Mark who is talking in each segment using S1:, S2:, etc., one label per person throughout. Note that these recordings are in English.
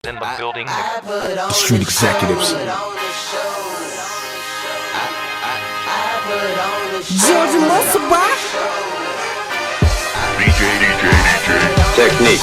S1: in the building.
S2: The street executives.
S3: Georgia Muscle Rock.
S2: DJ. Technique.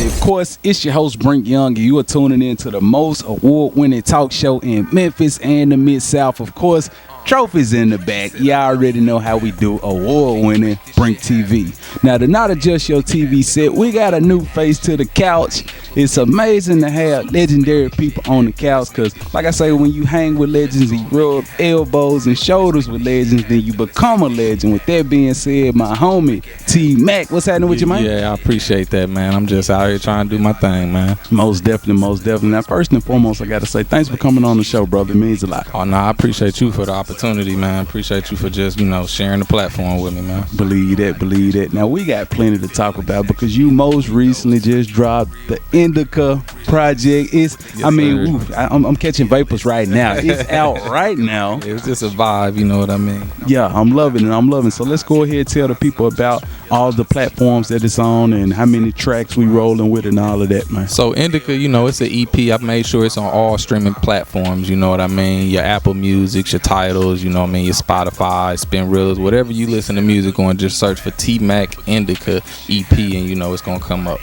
S4: Of course, it's your host Brink Young, and you are tuning in to the most award-winning talk show in Memphis and the Mid-South. Of course, trophies in the back. Y'all already know how we do BrinkTV. Now, to not adjust your TV set, we got a new face to the couch. It's amazing to have legendary people on the couch because, like I say, when you hang with legends and you rub elbows and shoulders with legends, then you become a legend. With that being said, my homie, TMack, what's happening with you, man?
S5: Yeah, I appreciate that, man. I'm just out here trying to do my thing, man.
S4: Most definitely, most definitely. Now, first and foremost, I got to say thanks for coming on the show, brother. It means a lot.
S5: Oh, no, I appreciate you for the opportunity, man. Appreciate you for just, sharing the platform with me, man.
S4: Believe that, believe that. Now, we got plenty to talk about because you most recently just dropped the Indica project. I'm catching vapors right now. It's out right now.
S5: It's just a vibe, you know what I mean?
S4: Yeah, I'm loving it. So let's go ahead and tell the people about all the platforms that it's on and how many tracks we rolling with and all of that, man.
S5: So Indica, it's an EP. I've made sure it's on all streaming platforms, you know what I mean? Your Apple Music, your titles, your Spotify, Spin Reels, whatever you listen to music on, just search for TMack Indica EP and it's gonna come up.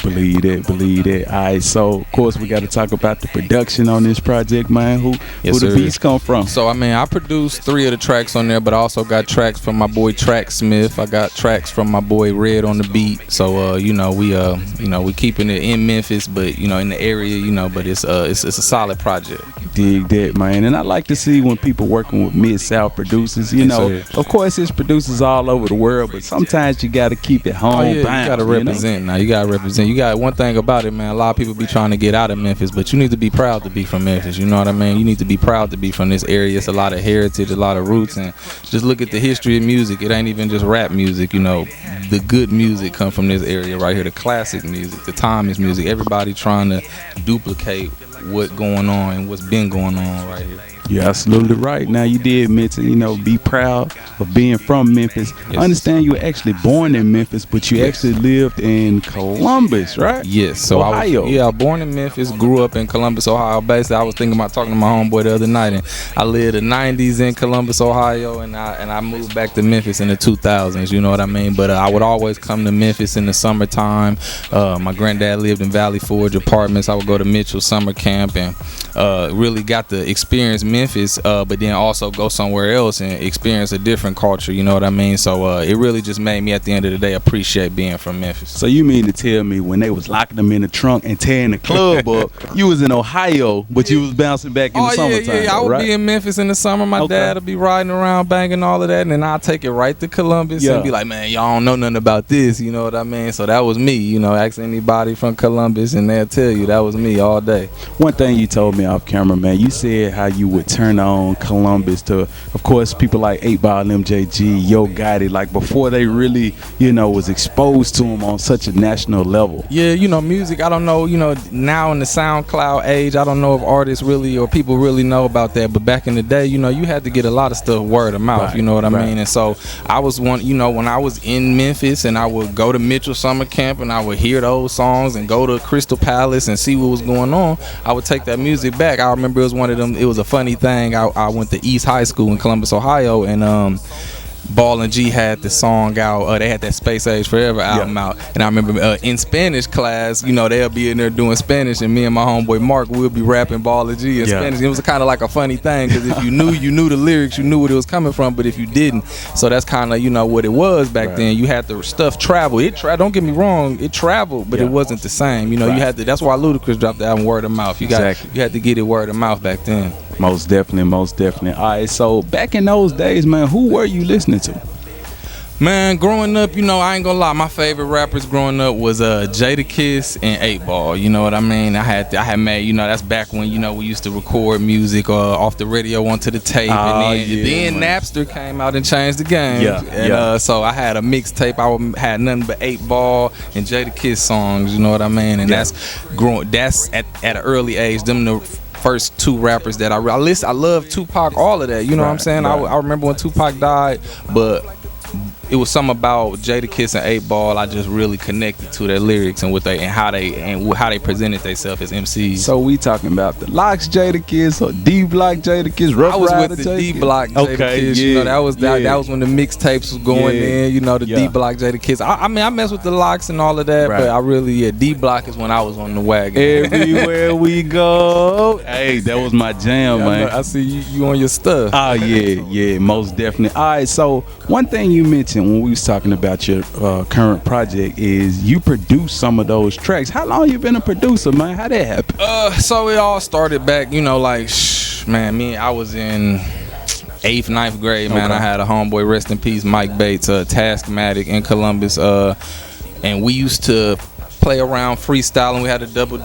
S4: Believe that. All right, so of course we got to talk about the production on this project, man. Who the beats come from?
S5: So I produced 3 of the tracks on there, but I also got tracks from my boy Track Smith. I got tracks from my boy Red on the beat. So we keeping it in Memphis, but in the area, but it's a solid project.
S4: Dig that, man. And I like to see when people working with Mid-South producers, of course it's producers all over the world, but sometimes you got to keep it home.
S5: You got to represent. Now you got to represent. You got one thing about it, man. A lot of people be trying to get out of Memphis, but you need to be proud to be from Memphis. You know what I mean? You need to be proud to be from this area. It's a lot of heritage, a lot of roots, and just look at the history of music. It ain't even just rap music. The good music come from this area right here. The classic music, the timeless music. Everybody trying to duplicate what's going on and what's been going on right here.
S4: You're absolutely right. Now, you did mention, be proud of being from Memphis.
S5: Yes.
S4: I understand you were actually born in Memphis, but you actually lived in Columbus, right?
S5: Yes. So
S4: Ohio.
S5: I was born in Memphis, grew up in Columbus, Ohio. Basically, I was thinking about talking to my homeboy the other night, and I lived the 90s in Columbus, Ohio, and I moved back to Memphis in the 2000s, you know what I mean? But I would always come to Memphis in the summertime. My granddad lived in Valley Forge Apartments. I would go to Mitchell summer camp and really got to experience Memphis, but then also go somewhere else and experience a different culture, you know what I mean? So it really just made me at the end of the day appreciate being from Memphis.
S4: So you mean to tell me when they was locking them in the trunk and tearing the club up, you was in Ohio, but you was bouncing back in the summertime?
S5: I would be in Memphis in the summer. My dad would be riding around banging all of that, and then I'll take it right to Columbus and be like, man, y'all don't know nothing about this, you know what I mean? So that was me, ask anybody from Columbus and they'll tell you that was me all day.
S4: One thing you told me off camera, man, you said how you would turn on Columbus to, of course, people like 8Ball MJG, Yo Gotti, like before they really, was exposed to them on such a national level.
S5: Yeah, music, I don't know, now in the SoundCloud age, I don't know if artists really or people really know about that, but back in the day, you had to get a lot of stuff word of mouth, you know what I mean? And so I was when I was in Memphis and I would go to Mitchell summer camp and I would hear those songs and go to Crystal Palace and see what was going on, I would take that music back. I remember it was one of them, it was a funny thing. I went to East High School in Columbus, Ohio, and Ball and G had the song out. They had that Space Age Forever album out, and I remember in Spanish class, they'll be in there doing Spanish, and me and my homeboy Mark would be rapping Ball and G in Spanish. It was kind of like a funny thing because if you knew the lyrics, you knew what it was coming from. But if you didn't, so that's kind of what it was back then. You had the stuff travel. Don't get me wrong, it traveled, but it wasn't the same. You had to. That's why Ludacris dropped the album word of mouth. You had to get it word of mouth back then.
S4: Most definitely. All right, so back in those days, man, who were you listening to?
S5: Man, growing up, you know, I ain't gonna lie. My favorite rappers growing up was Jadakiss and 8Ball. You know what I mean? I had made, you know, that's back when, you know, we used to record music off the radio onto the tape, and then Napster came out and changed the game. So I had a mixtape. I had nothing but 8Ball and Jadakiss songs. You know what I mean? And that's at an early age. Them the first two rappers that I love Tupac, all of that. You know what I'm saying? I remember when Tupac died, but it was something about Jadakiss and 8Ball I just really connected to their lyrics and how they presented themselves as MCs.
S4: So we talking about the Locks Jadakiss or D Block Jadakiss?
S5: I was with the D Block Jadakiss. Okay, you know, that was when the mixtapes was going in. You know, the D Block Jadakiss. I mean, I mess with the Locks and all of that, but I really D Block is when I was on the wagon.
S4: Everywhere we go, hey, that was my jam, man.
S5: I see you on your stuff.
S4: Oh yeah, most definitely. All right, so one thing you mentioned when we was talking about your current project is you produce some of those tracks. How long you been a producer, man? How that happen?
S5: So it all started back, you know, like man, I was in 8th, 9th grade, man. I had a homeboy, rest in peace, Mike Bates, Taskmatic in Columbus, and we used to play around freestyling. We had a double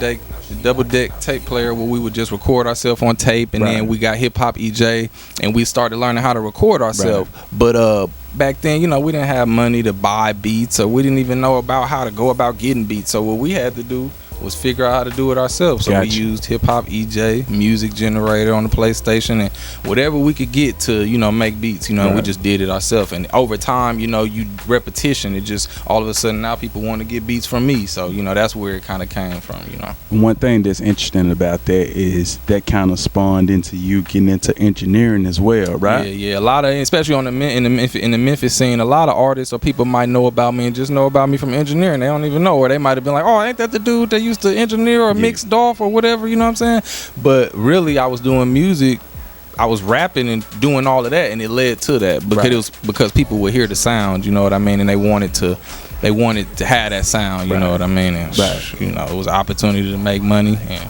S5: deck tape player where we would just record ourselves on tape, and then we got Hip Hop EJ, and we started learning how to record ourselves. But back then, you know, we didn't have money to buy beats, or we didn't even know about how to go about getting beats. So what we had to do was figure out how to do it ourselves. So we used Hip Hop EJ, music generator on the PlayStation, and whatever we could get to, you know, make beats, you know, we just did it ourselves. And over time, you know, repetition, it just all of a sudden now people want to get beats from me. So, you know, that's where it kind of came from, you know.
S4: One thing that's interesting about that is that kind of spawned into you getting into engineering as well, right?
S5: Yeah. A lot of, especially in the Memphis scene, a lot of artists or people might know about me and just know about me from engineering. They don't even know, or they might have been like, oh, ain't that the dude that used to engineer or mix Dolph or whatever, you know what I'm saying? But really, I was doing music, I was rapping and doing all of that, and it led to that because it was because people would hear the sound, you know what I mean, and they wanted to have that sound, you know what I mean, and you know, it was an opportunity to make money, and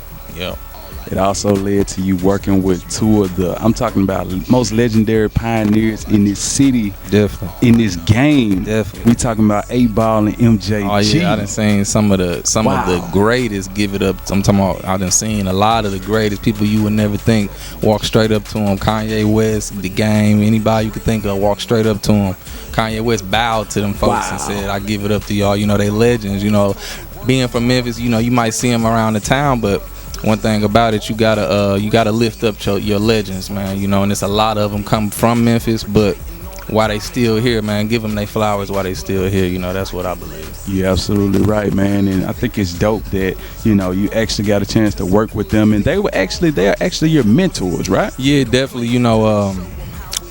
S4: it also led to you working with two of the, I'm talking about, most legendary pioneers in this city,
S5: definitely,
S4: in this game.
S5: Definitely,
S4: we talking about 8Ball and MJG.
S5: Oh yeah, I done seen some of the greatest give it up. I'm talking about, I done seen a lot of the greatest people you would never think walk straight up to them. Kanye West, The Game, anybody you could think of walk straight up to him. Kanye West bowed to them folks and said, "I give it up to y'all." You know, they legends. You know, being from Memphis, you know, you might see them around the town, but one thing about it, you gotta lift up your legends, man. You know, and it's a lot of them come from Memphis, but while they still here, man, give them their flowers while they still here. You know, that's what I believe.
S4: You're absolutely right, man. And I think it's dope that, you know, you actually got a chance to work with them, and they are actually your mentors, right?
S5: Yeah, definitely. You know,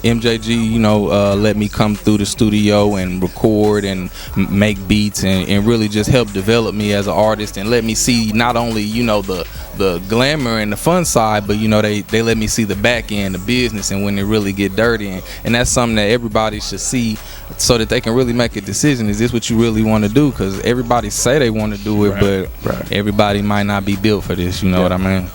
S5: MJG, you know, let me come through the studio and record and make beats and really just help develop me as an artist and let me see not only, you know, the glamour and the fun side, but, you know, they let me see the back end, the business, and when it really get dirty. And that's something that everybody should see so that they can really make a decision. Is this what you really want to do? Because everybody say they want to do it, but everybody might not be built for this, you know what I mean?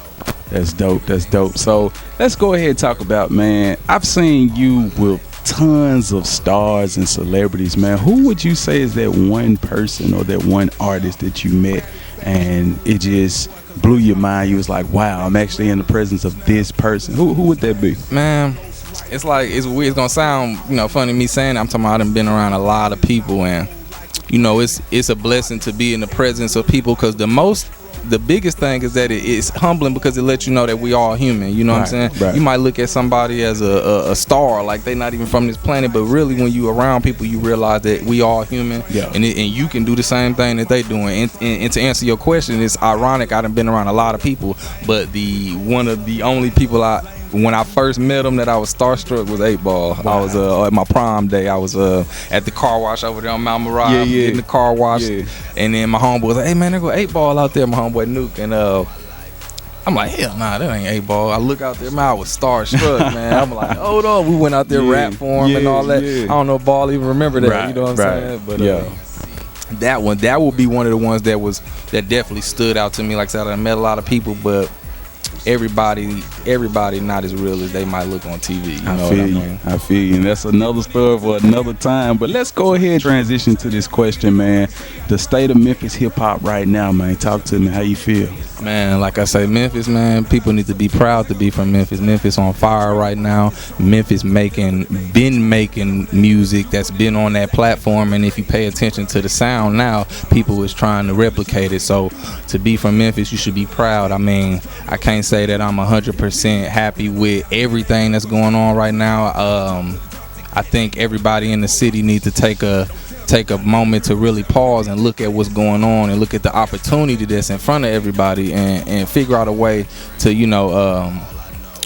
S4: That's dope. That's dope. So let's go ahead and talk about, man, I've seen you with tons of stars and celebrities, man. Who would you say is that one person or that one artist that you met and it just blew your mind? You was like, wow, I'm actually in the presence of this person. Who would that be?
S5: Man, it's like, it's weird. It's gonna sound, you know, funny me saying it. I'm talking about I've been around a lot of people, and you know, it's a blessing to be in the presence of people, because the biggest thing is that it's humbling, because it lets you know that we all human. You know what I'm saying? You might look at somebody as a star, like they not even from this planet, but really when you around people, you realize that we all human, and you can do the same thing that they doing. And to answer your question, it's ironic. I done been around a lot of people, but one of the only people when I first met him that I was starstruck was 8Ball. I was at my prom day. I was at the car wash over there on Mount Moriah, getting the car wash, and then my homeboy was like, "Hey man, there go 8Ball out there." My homeboy Nuke, and I'm like, "Hell nah, that ain't 8Ball." I look out there, man, I was starstruck, man. I'm like, "Hold on," we went out there rap for him and all that. I don't know if Ball even remember that. You know what I'm saying? But that will be one of the ones that definitely stood out to me. Like I said, I met a lot of people, but everybody not as real as they might look on TV. You know what I mean?
S4: I feel you. And that's another story for another time. But let's go ahead and transition to this question, man. The state of Memphis hip hop right now, man. Talk to me. How you feel?
S5: Man, like I say, Memphis, man, people need to be proud to be from Memphis. Memphis on fire right now. Memphis been making music that's been on that platform, and if you pay attention to the sound now, people is trying to replicate it. So to be from Memphis, you should be proud. I mean, I can't say that I'm 100% happy with everything that's going on right now. I think everybody in the city needs to take a moment to really pause and look at what's going on and look at the opportunity that's in front of everybody and figure out a way to, you know,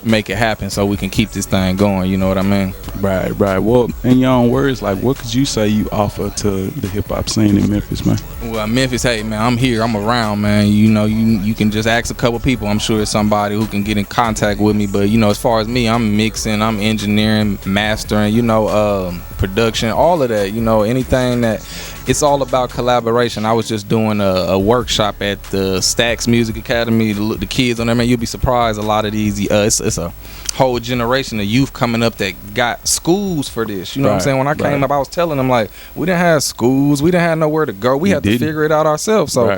S5: make it happen so we can keep this thing going. You know what I mean?
S4: Right. Well, in your own words, like, what could you say you offer to the hip hop scene in Memphis, man?
S5: Well, Memphis, hey man, I'm here, I'm around, man. You know, you can just ask a couple people. I'm sure there's somebody who can get in contact with me. But you know, as far as me, I'm mixing, I'm engineering, mastering, you know, production, all of that. You know, anything that, it's all about collaboration. I was just doing a workshop at the Stax Music Academy. The kids on there, man, you'll be surprised. A lot of these, it's a whole generation of youth coming up that got schools for this. You know what I'm saying? When I came up, I was telling them, like, we didn't have schools, we didn't have nowhere to go. We had to figure it out ourselves. So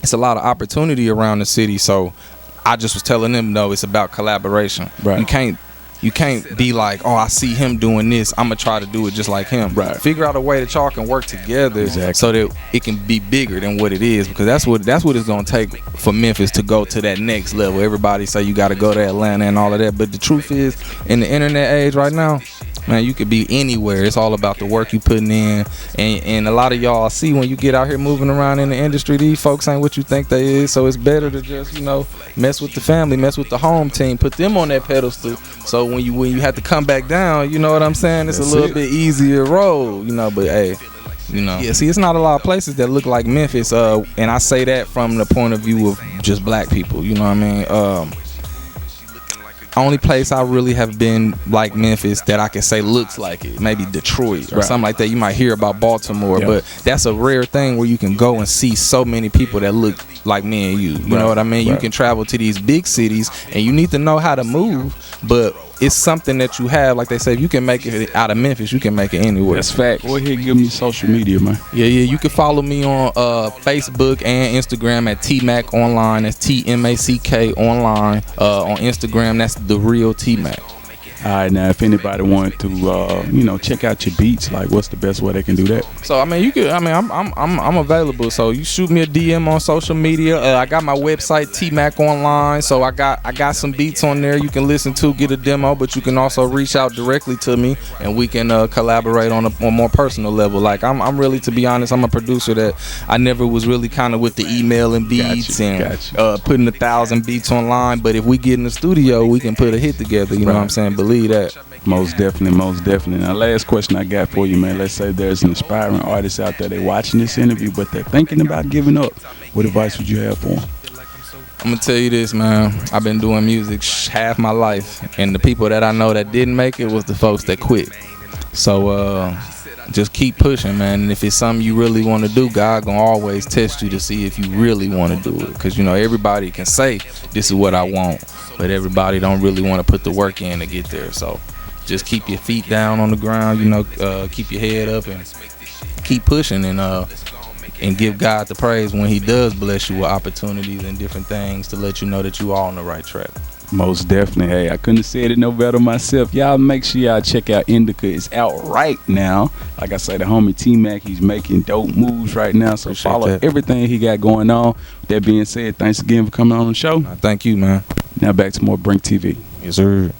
S5: it's a lot of opportunity around the city. So I just was telling them, no, it's about collaboration. You can't be like, oh, I see him doing this, I'm gonna try to do it just like him. Figure out a way that y'all can work together so that it can be bigger than what it is, because that's what it's gonna take for Memphis to go to that next level. Everybody say you gotta go to Atlanta and all of that, but the truth is, in the internet age right now, man, you could be anywhere. It's all about the work you putting in, and a lot of y'all see when you get out here moving around in the industry, these folks ain't what you think they is. So it's better to just, you know, mess with the family, mess with the home team, put them on that pedestal. So when you have to come back down, you know what I'm saying? It's a little bit easier road, you know. But hey, you know, yeah. See, it's not a lot of places that look like Memphis, and I say that from the point of view of just black people. You know what I mean? Only place I really have been like Memphis that I can say looks like it, maybe Detroit or something like that. You might hear about Baltimore, but that's a rare thing where you can go and see so many people that look like me and you. You know what I mean? You can travel to these big cities and you need to know how to move, but it's something that you have. Like they say, if you can make it out of Memphis, you can make it anywhere.
S4: That's fact. Go ahead and give me social media, man.
S5: Yeah. You can follow me on Facebook and Instagram at TMack Online. That's TMack Online. On Instagram, that's the real TMack.
S4: All right, now if anybody wanted to, you know, check out your beats, like, what's the best way they can do that?
S5: So I mean, you could. I mean, I'm available. So you shoot me a DM on social media. I got my website TMack Online. So I got some beats on there you can listen to, get a demo. But you can also reach out directly to me, and we can collaborate on a more personal level. Like I'm really, to be honest, I'm a producer that I never was really kind of with the email and beats and putting 1,000 beats online. But if we get in the studio, we can put a hit together. You know what I'm saying? Believe that.
S4: Most definitely. Now, last question I got for you, man. Let's say there's an aspiring artist out there, they're watching this interview, but they're thinking about giving up. What advice would you have for them?
S5: I'm gonna tell you this, man. I've been doing music half my life, and the people that I know that didn't make it was the folks that quit. So just keep pushing, man. And if it's something you really want to do, God gonna always test you to see if you really want to do it. Because, you know, everybody can say this is what I want, but everybody don't really want to put the work in to get there. So just keep your feet down on the ground, you know, keep your head up and keep pushing, and give God the praise when he does bless you with opportunities and different things to let you know that you are on the right track.
S4: Most definitely. Hey, I couldn't have said it no better myself. Y'all make sure y'all check out Indica. It's out right now. Like I said, the homie TMack, he's making dope moves right now. So
S5: appreciate
S4: follow everything he got going on. With that being said, thanks again for coming on the show.
S5: Thank you, man.
S4: Now back to more BrinkTV.
S5: Yes, sir.